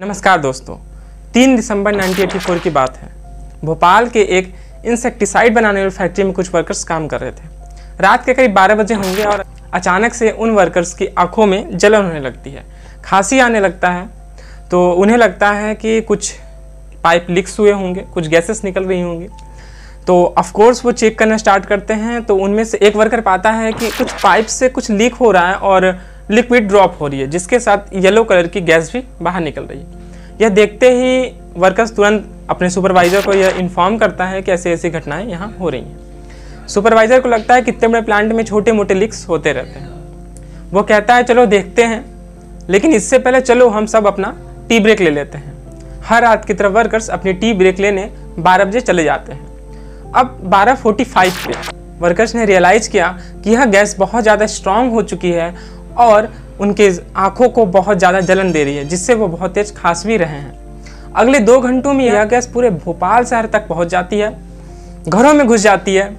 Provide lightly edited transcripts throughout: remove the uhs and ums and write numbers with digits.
नमस्कार दोस्तों, 3 दिसंबर 1984 की बात है। भोपाल के एक इंसेक्टिसाइड बनाने वाली फैक्ट्री में कुछ वर्कर्स काम कर रहे थे। रात के करीब 12 बजे होंगे और अचानक से उन वर्कर्स की आंखों में जलन होने लगती है, खांसी आने लगता है। तो उन्हें लगता है कि कुछ पाइप लीक्स हुए होंगे, कुछ गैसेस निकल रही होंगी। तो ऑफकोर्स वो चेक करना स्टार्ट करते हैं। तो उनमें से एक वर्कर पाता है कि कुछ पाइप से कुछ लीक हो रहा है और लिक्विड ड्रॉप हो रही है, जिसके साथ येलो कलर की गैस भी बाहर निकल रही है। यह देखते ही वर्कर्स तुरंत अपने सुपरवाइज़र को यह इन्फॉर्म करता है कि ऐसी ऐसी घटनाएं यहाँ हो रही हैं। सुपरवाइज़र को लगता है कि इतने बड़े प्लांट में छोटे मोटे लीक्स होते रहते हैं। वो कहता है चलो देखते हैं, लेकिन इससे पहले चलो हम सब अपना टी ब्रेक ले लेते हैं। हर रात की तरफ वर्कर्स अपनी टी ब्रेक लेने 12 बजे चले जाते हैं। अब 12:45 पे वर्कर्स ने रियलाइज़ किया कि यह गैस बहुत ज़्यादा स्ट्रांग हो चुकी है और उनके आंखों को बहुत ज़्यादा जलन दे रही है, जिससे वो बहुत तेज खांस भी रहे हैं। अगले 2 घंटों में यह गैस पूरे भोपाल शहर तक पहुंच जाती है, घरों में घुस जाती है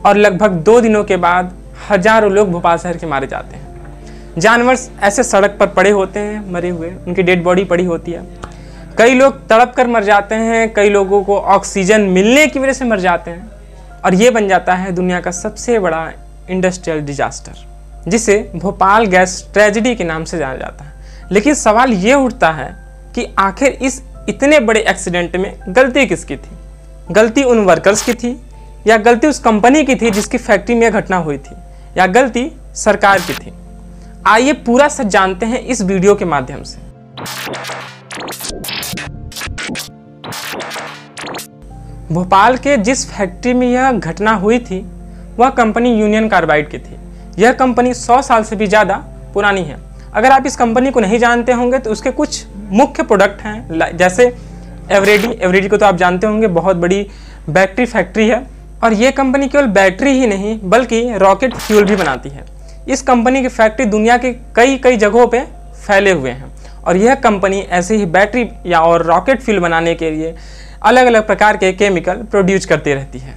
और लगभग 2 दिनों के बाद हजारों लोग भोपाल शहर के मारे जाते हैं। जानवर ऐसे सड़क पर पड़े होते हैं मरे हुए, उनकी डेड बॉडी पड़ी होती है। कई लोग तड़प कर मर जाते हैं, कई लोगों को ऑक्सीजन मिलने की वजह से मर जाते हैं और ये बन जाता है दुनिया का सबसे बड़ा इंडस्ट्रियल डिजास्टर, जिसे भोपाल गैस ट्रेजेडी के नाम से जाना जाता है। लेकिन सवाल ये उठता है कि आखिर इस इतने बड़े एक्सीडेंट में गलती किसकी थी? गलती उन वर्कर्स की थी, या गलती उस कंपनी की थी जिसकी फैक्ट्री में यह घटना हुई थी, या गलती सरकार की थी? आइए पूरा सच जानते हैं इस वीडियो के माध्यम से। भोपाल के जिस फैक्ट्री में यह घटना हुई थी वह कंपनी यूनियन कार्बाइड की थी। यह कंपनी 100 साल से भी ज़्यादा पुरानी है। अगर आप इस कंपनी को नहीं जानते होंगे तो उसके कुछ मुख्य प्रोडक्ट हैं, जैसे एवरेडी को तो आप जानते होंगे, बहुत बड़ी बैटरी फैक्ट्री है। और ये कंपनी केवल बैटरी ही नहीं बल्कि रॉकेट फ्यूल भी बनाती है। इस कंपनी की फैक्ट्री दुनिया के कई जगहों पे फैले हुए हैं और यह कंपनी ऐसे ही बैटरी या और रॉकेट फ्यूल बनाने के लिए अलग अलग प्रकार के केमिकल प्रोड्यूस करती रहती है।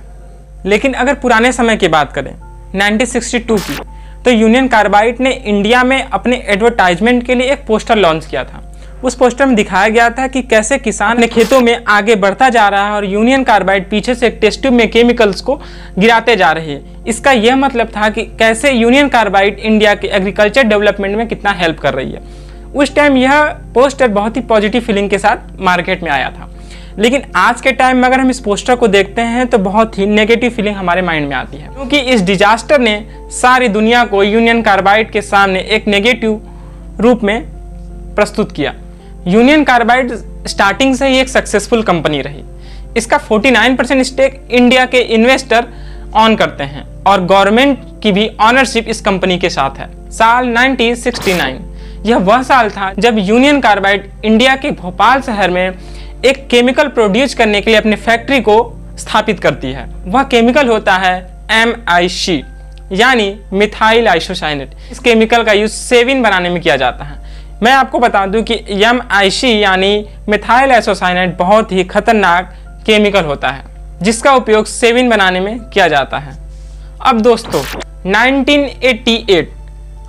लेकिन अगर पुराने समय की बात करें 1962 की, तो यूनियन कार्बाइड ने इंडिया में अपने एडवर्टाइजमेंट के लिए एक पोस्टर लॉन्च किया था। उस पोस्टर में दिखाया गया था कि कैसे किसान अपने खेतों में आगे बढ़ता जा रहा है और यूनियन कार्बाइड पीछे से एक टेस्ट ट्यूब में केमिकल्स को गिराते जा रही है। इसका यह मतलब था कि कैसे यूनियन कार्बाइड इंडिया के एग्रीकल्चर डेवलपमेंट में कितना हेल्प कर रही है। उस टाइम यह पोस्टर बहुत ही पॉजिटिव फीलिंग के साथ मार्केट में आया था। लेकिन आज के टाइम में अगर हम इस पोस्टर को देखते हैं तो बहुत ही नेगेटिव फीलिंग हमारे माइंड में आती है, क्योंकि इस डिजास्टर ने सारी दुनिया को यूनियन कार्बाइड के सामने एक नेगेटिव रूप में प्रस्तुत किया। यूनियन कार्बाइड स्टार्टिंग से ही एक सक्सेसफुल कंपनी रही। इसका 49% स्टेक इंडिया के इन्वेस्टर ऑन करते हैं और गवर्नमेंट की भी ऑनरशिप इस कंपनी के साथ है। साल 1969 यह वह साल था जब यूनियन कार्बाइड इंडिया के भोपाल शहर में एक केमिकल प्रोड्यूस करने के लिए अपने फैक्ट्री को स्थापित करती है। वह केमिकल होता है MIC यानी मिथाइल आइसोसाइनेट। इस केमिकल का यूज सेविन बनाने में किया जाता है। मैं आपको बता दूं कि MIC यानी मिथाइल आइसोसाइनेट बहुत ही खतरनाक केमिकल होता है, जिसका उपयोग सेविन बनाने में किया जाता है। अब दोस्तों 1988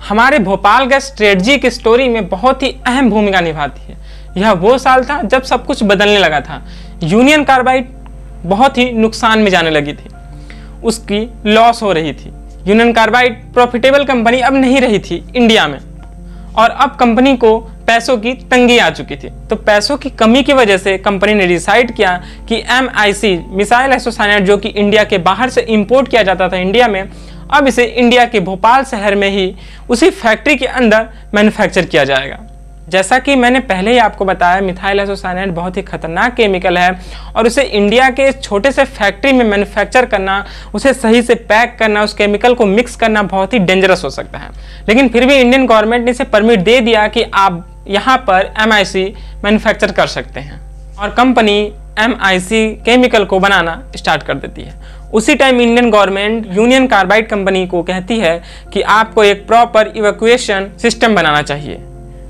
हमारे भोपाल गैस स्ट्रेटजी की स्टोरी में बहुत ही अहम भूमिका निभाती है। यह वो साल था जब सब कुछ बदलने लगा था। यूनियन कार्बाइड बहुत ही नुकसान में जाने लगी थी, उसकी लॉस हो रही थी। यूनियन कार्बाइड प्रॉफिटेबल कंपनी अब नहीं रही थी इंडिया में और अब कंपनी को पैसों की तंगी आ चुकी थी। तो पैसों की कमी की वजह से कंपनी ने डिसाइड किया कि MIC मिसाइल आइसोसाइनेट जो कि इंडिया के बाहर से इंपोर्ट किया जाता था इंडिया में, अब इसे इंडिया के भोपाल शहर में ही उसी फैक्ट्री के अंदर मैन्युफैक्चर किया जाएगा। जैसा कि मैंने पहले ही आपको बताया, मिथाइल आइसोसाइनेट बहुत ही खतरनाक केमिकल है और उसे इंडिया के छोटे से फैक्ट्री में मैन्युफैक्चर करना, उसे सही से पैक करना, उस केमिकल को मिक्स करना बहुत ही डेंजरस हो सकता है। लेकिन फिर भी इंडियन गवर्नमेंट ने इसे परमिट दे दिया कि आप यहाँ पर MIC मैन्युफैक्चर कर सकते हैं और कंपनी MIC केमिकल को बनाना स्टार्ट कर देती है। उसी time Indian government union carbide company को कहती है कि आपको एक प्रॉपर इवैक्यूएशन सिस्टम बनाना चाहिए,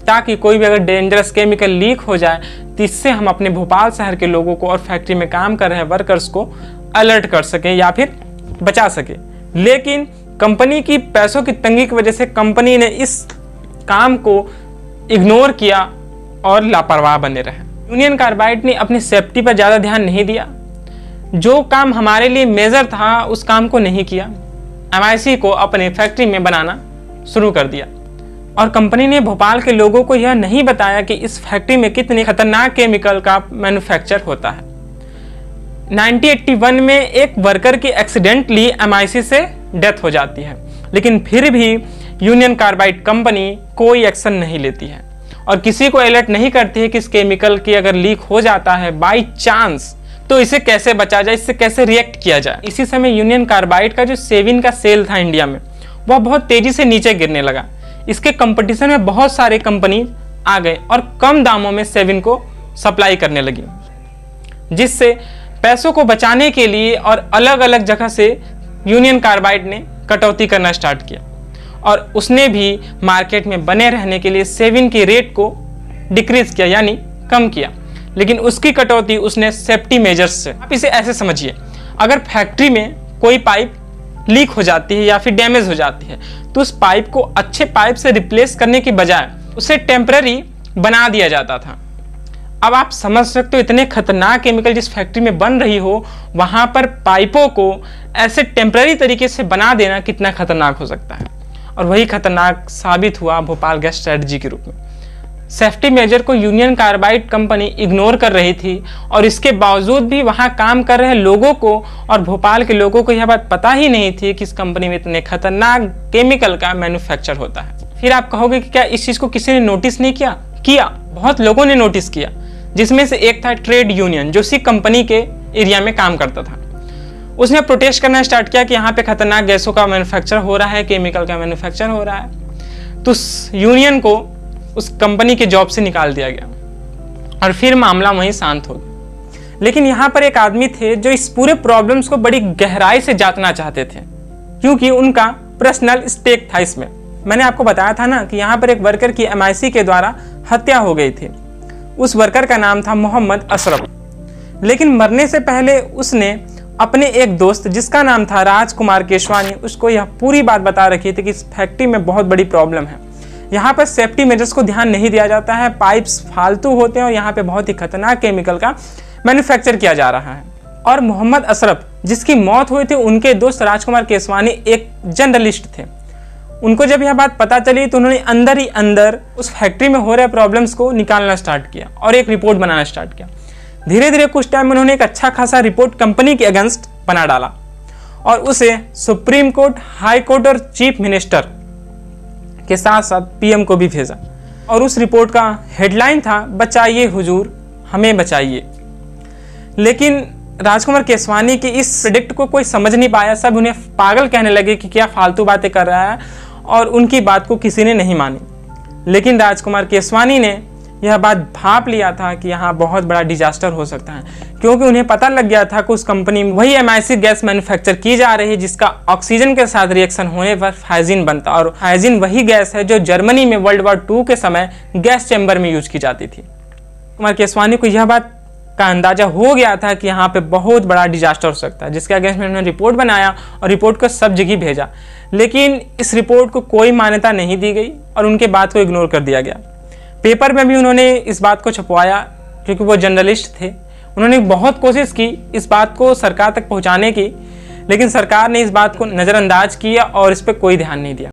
ताकि कोई भी अगर डेंजरस केमिकल लीक हो जाए तो इससे हम अपने भोपाल शहर के लोगों को और फैक्ट्री में काम कर रहे वर्कर्स को अलर्ट कर सकें या फिर बचा सके। लेकिन कंपनी की पैसों की तंगी की वजह से कंपनी ने इस काम को इग्नोर किया और लापरवाह बने रहे। यूनियन कार्बाइड ने अपनी सेफ्टी पर ज़्यादा ध्यान नहीं दिया, जो काम हमारे लिए मेजर था उस काम को नहीं किया। MIC को अपने फैक्ट्री में बनाना शुरू कर दिया और कंपनी ने भोपाल के लोगों को यह नहीं बताया कि इस फैक्ट्री में कितने खतरनाक केमिकल का मैन्युफैक्चर होता है। 1981 में एक वर्कर की एक्सीडेंटली MIC से डेथ हो जाती है, लेकिन फिर भी यूनियन कार्बाइड कंपनी कोई एक्शन नहीं लेती है और किसी को अलर्ट नहीं करती है कि इस केमिकल की अगर लीक हो जाता है बाई चांस तो इसे कैसे बचा जाए, इससे कैसे रिएक्ट किया जाए। इसी समय यूनियन कार्बाइड का जो सेविन का सेल था इंडिया में, वह बहुत तेजी से नीचे गिरने लगा। इसके कंपटीशन में बहुत सारे कंपनी आ गए और कम दामों में सेविन को सप्लाई करने लगी, जिससे पैसों को बचाने के लिए और अलग अलग जगह से यूनियन कार्बाइड ने कटौती करना स्टार्ट किया और उसने भी मार्केट में बने रहने के लिए सेविन की रेट को डिक्रीज किया, यानी कम किया। लेकिन उसकी कटौती उसने सेफ्टी मेजर्स से। आप इसे ऐसे समझिए, अगर फैक्ट्री में कोई पाइप लीक हो जाती है या फिर डैमेज हो जाती है तो उस पाइप को अच्छे पाइप से रिप्लेस करने की बजाय उसे टेम्पररी बना दिया जाता था। अब आप समझ सकते हो, इतने खतरनाक केमिकल जिस फैक्ट्री में बन रही हो वहां पर पाइपों को ऐसे टेम्पररी तरीके से बना देना कितना खतरनाक हो सकता है। और वही खतरनाक साबित हुआ भोपाल गैस स्ट्रेटजी के रूप में। सेफ्टी मेजर को यूनियन कार्बाइड कंपनी इग्नोर कर रही थी और इसके बावजूद भी वहां काम कर रहे लोगों को और भोपाल के लोगों को यह बात पता ही नहीं थी कि इस कंपनी में इतने खतरनाक केमिकल का मैन्युफैक्चर होता है। फिर आप कहोगे कि क्या इस चीज को किसी ने नोटिस नहीं किया? किया, बहुत लोगों ने नोटिस किया, जिसमें से एक था ट्रेड यूनियन जो उसी कंपनी के एरिया में काम करता था। उसने प्रोटेस्ट करना स्टार्ट किया कि यहाँ पे खतरनाक गैसों का मैन्युफैक्चर हो रहा है, केमिकल का मैन्युफैक्चर हो रहा है। तो उस यूनियन को उस कंपनी के जॉब से निकाल दिया गया और फिर मामला वहीं शांत हो गया। लेकिन यहाँ पर एक आदमी थे जो इस पूरे प्रॉब्लम्स को बड़ी गहराई से जांचना चाहते थे, क्योंकि उनका पर्सनल स्टेक था इसमें। मैंने आपको बताया था ना कि यहाँ पर एक वर्कर की MIC के द्वारा हत्या हो गई थी। उस वर्कर का नाम था मोहम्मद अशरफ। लेकिन मरने से पहले उसने अपने एक दोस्त जिसका नाम था राजकुमार केशवानी, उसको यह पूरी बात बता रखी थी कि इस फैक्ट्री में बहुत बड़ी प्रॉब्लम है। यहाँ पर सेफ्टी मेजर्स को ध्यान नहीं दिया जाता है, पाइप्स फालतू होते हैं और यहाँ पे बहुत ही खतरनाक केमिकल का मैन्युफैक्चर किया जा रहा है। और मोहम्मद अशरफ जिसकी मौत हुई थी, उनके दोस्त राजकुमार केशवानी एक जर्नलिस्ट थे। उनको जब यह बात पता चली तो उन्होंने अंदर ही अंदर उस फैक्ट्री में हो रहे प्रॉब्लम्स को निकालना स्टार्ट किया और एक रिपोर्ट बनाना स्टार्ट किया। धीरे धीरे कुछ टाइम में उन्होंने एक अच्छा खासा रिपोर्ट कंपनी के अगेंस्ट बना डाला और उसे सुप्रीम कोर्ट, हाई कोर्ट और चीफ मिनिस्टर के साथ साथ PM को भी भेजा। और उस रिपोर्ट का हेडलाइन था, बचाइए हुजूर, हमें बचाइए। लेकिन राजकुमार केशवानी की इस प्रोडक्ट को कोई समझ नहीं पाया। सब उन्हें पागल कहने लगे कि क्या फालतू बातें कर रहा है, और उनकी बात को किसी ने नहीं मानी। लेकिन राजकुमार केशवानी ने यह बात भांप लिया था कि यहाँ बहुत बड़ा डिजास्टर हो सकता है, क्योंकि उन्हें पता लग गया था कि उस कंपनी में वही MIC गैस मैन्युफैक्चर की जा रही है जिसका ऑक्सीजन के साथ रिएक्शन होने पर हाइजीन बनता, और हाइजीन वही गैस है जो जर्मनी में World War II के समय गैस चैम्बर में यूज की जाती थी। कुमार केशवानी को यह बात का अंदाजा हो गया था कि यहाँ पे बहुत बड़ा डिजास्टर हो सकता है, जिसके अगेंस्ट में उन्होंने रिपोर्ट बनाया और रिपोर्ट को सब जगह भेजा। लेकिन इस रिपोर्ट को कोई मान्यता नहीं दी गई और उनके बात को इग्नोर कर दिया गया। पेपर में भी उन्होंने इस बात को छपवाया, क्योंकि वो जर्नलिस्ट थे। उन्होंने बहुत कोशिश की इस बात को सरकार तक पहुंचाने की, लेकिन सरकार ने इस बात को नज़रअंदाज किया और इस पर कोई ध्यान नहीं दिया।